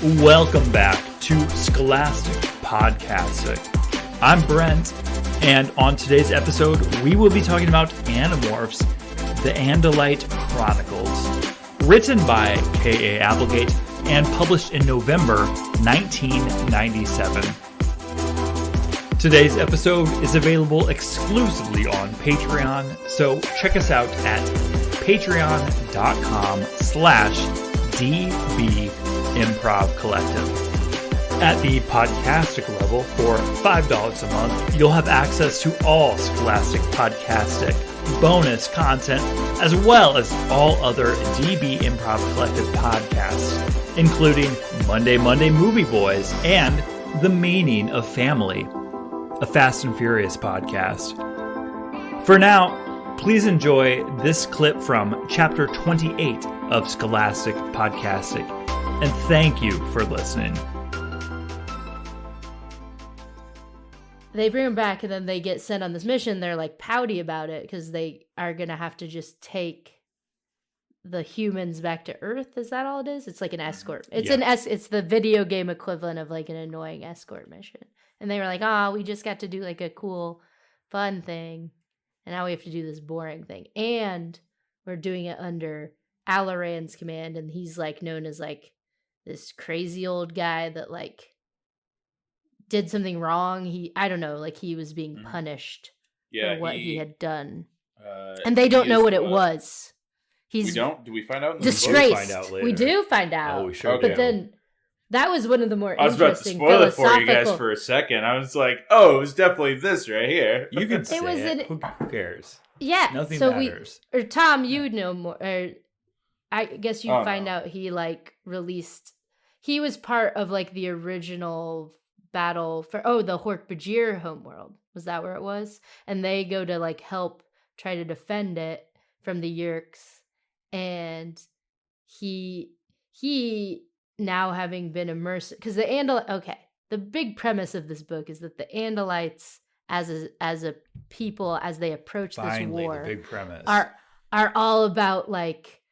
Welcome back to Scholastic Podcastic. I'm Brent, and on today's episode, we will be talking about Animorphs, the Andalite Chronicles, written by K.A. Applegate and published in November 1997. Today's episode is available exclusively on Patreon, so check us out at patreon.com/DB Improv Collective. At the Podcastic level, for $5 a month, you'll have access to all Scholastic Podcastic bonus content, as well as all other DB Improv Collective podcasts, including Monday Movie Boys and The Meaning of Family, a Fast and Furious podcast. For now, please enjoy this clip from Chapter 28 of Scholastic Podcastic, and thank you for listening. They bring him back, and then they get sent on this mission. They're like pouty about it because they are going to have to just take the humans back to Earth. Is that all it is? It's like an escort. It's the video game equivalent of like an annoying escort mission. And they were like, we just got to do like a cool, fun thing. And now we have to do this boring thing. And we're doing it under Alaran's command. And he's like known as like this crazy old guy that like did something wrong. I don't know, like he was being punished for what he had done. And they don't know what it was. Do we find out in the disgraced. Find out later. We do find out. Oh, we sure But do. then that was one of the more I was about to interesting spoil it for you guys philosophical- for a second. I was like, it was definitely this right here. You can say was it. Who cares? Yeah. Nothing so matters. Tom, you would know more. I guess you find out he like released. He was part of like the original battle for the Hork-Bajir homeworld. Was that where it was? And they go to like help try to defend it from the Yeerks, and he now having been immersed because the the big premise of this book is that the Andalites as a people as they approach this war, the big premise are all about like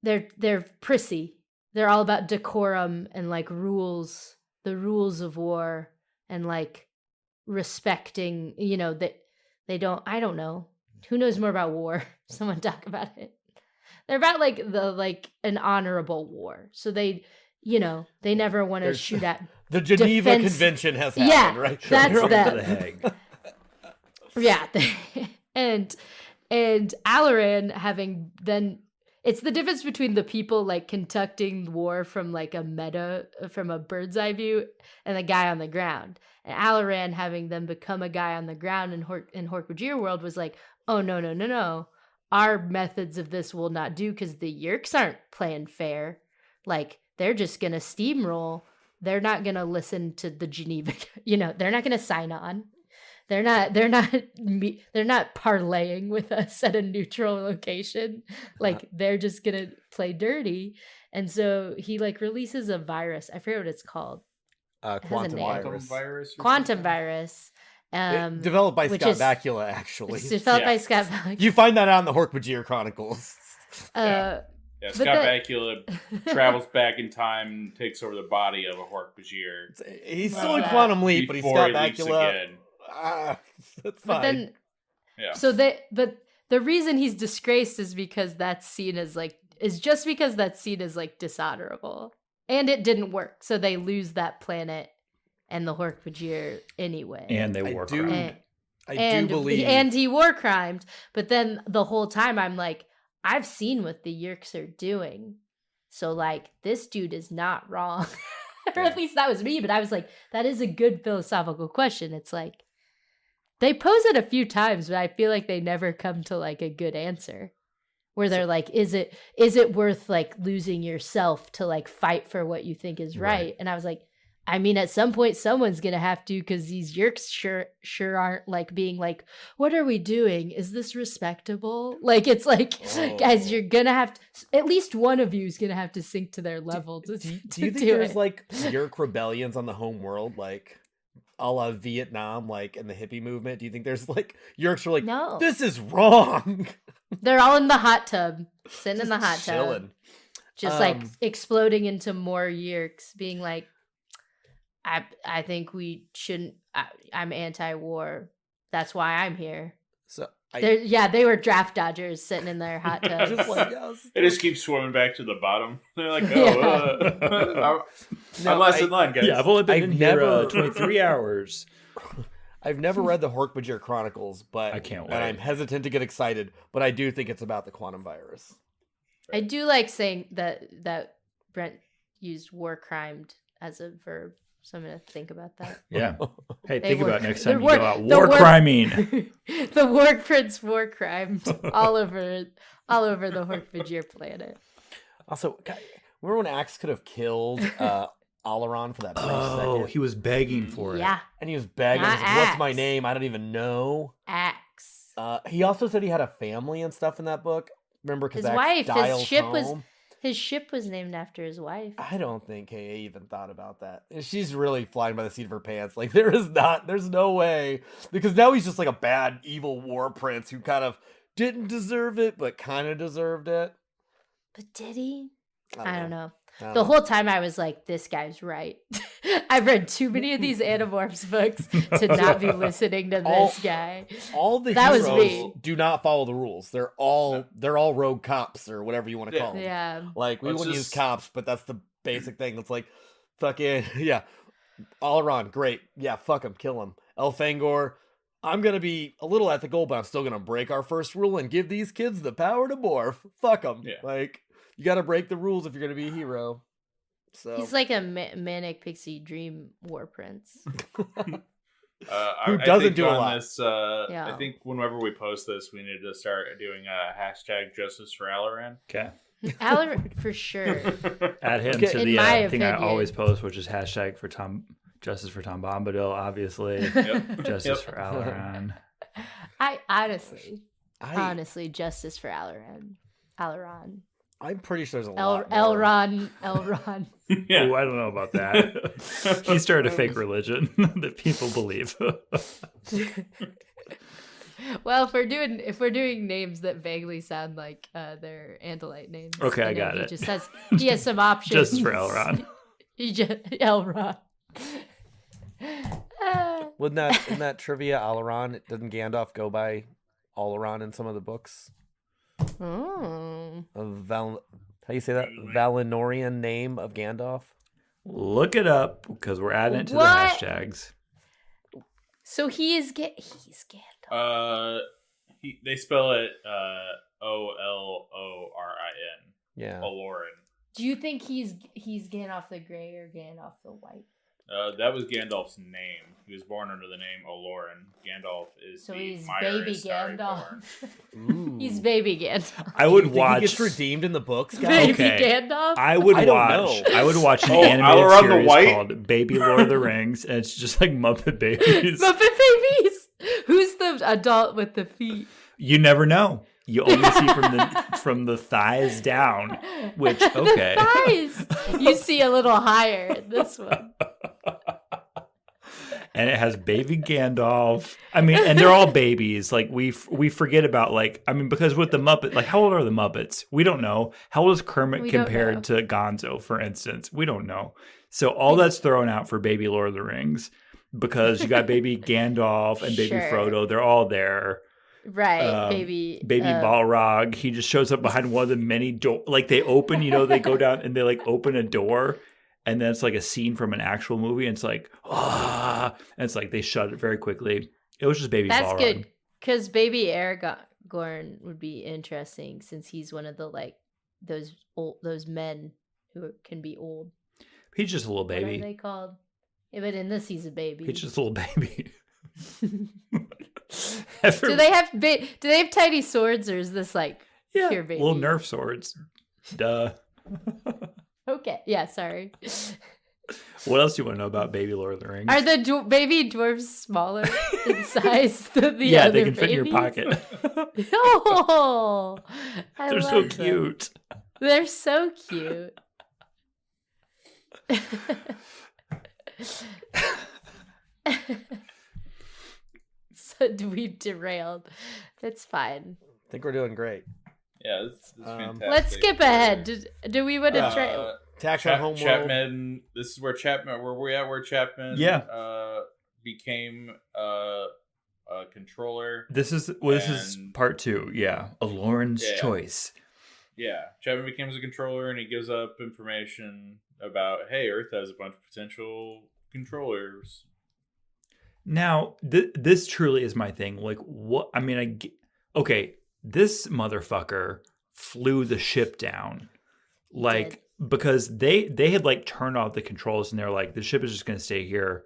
they're prissy. They're all about decorum and like rules, the rules of war, and like respecting, that they don't, I don't know. Who knows more about war? Someone talk about it. They're about like an honorable war. So they never want to shoot at the Geneva Convention has happened, right? That's them. The Hague. Yeah. And Alaran having then, it's the difference between the people like conducting war from like from a bird's eye view and the guy on the ground. And Alaran having them become a guy on the ground in Hork-Bajir world was like, oh, no. Our methods of this will not do because the Yeerks aren't playing fair. Like, they're just going to steamroll. They're not going to listen to the Geneva, they're not going to sign on. They're not parlaying with us at a neutral location. Like, they're just going to play dirty. And so he like releases a virus. I forget what it's called. Quantum virus. Quantum virus. Developed by Scott Bakula, actually. It's developed by Scott Bakula. You find that out in the Hork-Bajir Chronicles. Scott Bakula travels back in time and takes over the body of a Hork-Bajir. He's still in Quantum Leap, but he's Scott Bakula. That's fine. So but the reason he's disgraced is because that's seen as dishonorable, and it didn't work. So they lose that planet and the Hork-Bajir anyway. And they war crimed. I do believe, and he war crimed. But then the whole time I'm like, I've seen what the Yeerks are doing, so like this dude is not wrong, or at least that was me. But I was like, that is a good philosophical question. It's like, they pose it a few times, but I feel like they never come to like a good answer where they're like, is it worth like losing yourself to like fight for what you think is right? And I was like, I mean, at some point someone's going to have to, because these Yeerks sure aren't like being like, what are we doing? Is this respectable? Like, it's like, guys, you're going to have to, at least one of you is going to have to sink to their level to do you think there's like Yeerk rebellions on the home world? Like, a la Vietnam, like in the hippie movement? Do you think there's like Yeerks are like, no, this is wrong? They're all in the hot tub, sitting in the hot chilling. tub. just like exploding into more yerks, being like, I think we shouldn't. I'm anti-war. That's why I'm here. So they were draft dodgers sitting in their hot tubs. They just keep swimming back to the bottom. They're like, I'm last in line, guys. Yeah, I've only been in here 23 hours. I've never read the Hork-Bajir Chronicles, but I can't wait. And I'm hesitant to get excited, but I do think it's about the quantum virus. I do like saying that Brent used war crimed as a verb. So I'm going to think about that. Yeah. Hey, think about next time you go out war criming. The war prince war crimed all over the Hork-Bajir planet. Also, remember when Axe could have killed Alaron for that brief second? Oh, he was begging for it. Yeah. And he was begging. He was like, what's my name? I don't even know. Axe. He also said he had a family and stuff in that book. Remember, because his wife, home. His ship was named after his wife. I don't think KA even thought about that. She's really flying by the seat of her pants. Like, there's no way. Because now he's just like a bad, evil war prince who kind of didn't deserve it, but kind of deserved it. But did he? I don't know. The whole time I was like, this guy's right. I've read too many of these Animorphs books to not be listening to this guy. All the heroes do not follow the rules. They're all rogue cops or whatever you want to call them. Yeah. Like, we wouldn't use cops, but that's the basic thing. It's like, fucking, yeah. Alaron, great. Yeah, fuck him, kill him. Elfangor, I'm going to be a little ethical, but I'm still going to break our first rule and give these kids the power to morph. Fuck them. Yeah. Like, you got to break the rules if you're going to be a hero. So he's like a manic pixie dream war prince. Who doesn't do a lot. This, I think whenever we post this, we need to start doing a hashtag justice for Alaran. Okay. Alaran, for sure. Add him to the thing I always post, which is hashtag for justice for Tom Bombadil, obviously. Yep. Justice for Alaran. Honestly, justice for Alaran. I'm pretty sure there's a lot more. Elron. Yeah. Oh, I don't know about that. He started a fake religion that people believe. Well, if we're doing names that vaguely sound like they're Andalite names. Okay, I got it. He has some options. Justice for Elron. Elron. In that trivia, Alaron, didn't Gandalf go by Alaron in some of the books? Oh. How do you say that? Valinorian name of Gandalf? Look it up because we're adding it to the hashtags. So he's Gandalf. They spell it Olorin. Yeah. Olorin. Do you think he's Gandalf the Grey or Gandalf the White? That was Gandalf's name. He was born under the name Olorin. Gandalf is he's baby Gandalf. He's baby Gandalf. I would watch. He gets redeemed in the books. Baby Gandalf. I would watch an animated series called Baby Lord of the Rings, and it's just like Muppet Babies. Muppet Babies. Who's the adult with the feet? You never know. You only see from the thighs down, which okay. The thighs. You see a little higher in this one. And it has baby Gandalf. I mean, and they're all babies. Like we forget about because with the Muppet, like how old are the Muppets? We don't know. How old is Kermit compared to Gonzo, for instance? We don't know. So all that's thrown out for baby Lord of the Rings because you got baby Gandalf and baby Frodo. They're all there. Right, baby Balrog. He just shows up behind one of the many doors. Like they open, they go down and they like open a door, and then it's like a scene from an actual movie, and it's like and it's like they shut it very quickly. It was just baby Balrog. That's good because baby Aragorn would be interesting since he's one of the those men who can be old. He's just a little baby. What are they called? Yeah, but in this he's a baby. He's just a little baby. Do they have tiny swords, or is this like pure baby? Little Nerf swords? Duh. Okay, yeah, sorry. What else do you want to know about baby Lord of the Rings? Are the baby dwarves smaller in size than the other they can babies? fit in your pocket. Oh, they're so cute. They're so cute. So we derailed. That's fine. I think we're doing great. Yeah, this is fantastic. Let's skip ahead. Do we want to try? Tax on Homeworld. Chapman. This is where Chapman. Where we at? Where Chapman? Became a controller. This is part 2. Yeah, a Lauren's choice. Yeah, Chapman becomes a controller, and he gives up information about, hey, Earth has a bunch of potential controllers. Now, this truly is my thing. Like, what? I mean, okay, this motherfucker flew the ship down, like, because they had like turned off the controls, and they're like, the ship is just gonna stay here.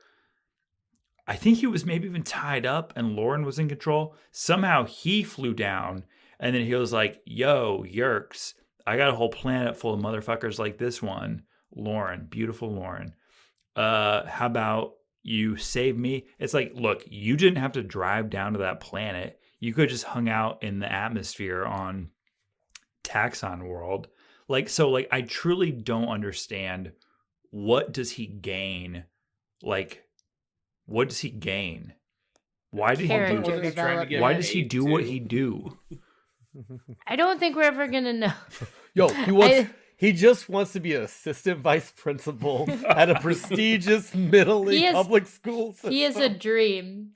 I think he was maybe even tied up, and Lauren was in control. Somehow he flew down, and then he was like, "Yo, Yerks, I got a whole planet full of motherfuckers like this one, Lauren, beautiful Lauren. How about you save me?" It's like, look, you didn't have to drive down to that planet. You could just hung out in the atmosphere on Taxon World. Like, so, like, I truly don't understand, what does he gain? Like, what does he gain? Why did Why does he do what he do? I don't think we're ever gonna know. Yo, he just wants to be an assistant vice principal at a prestigious Middle East public school system. He has a dream.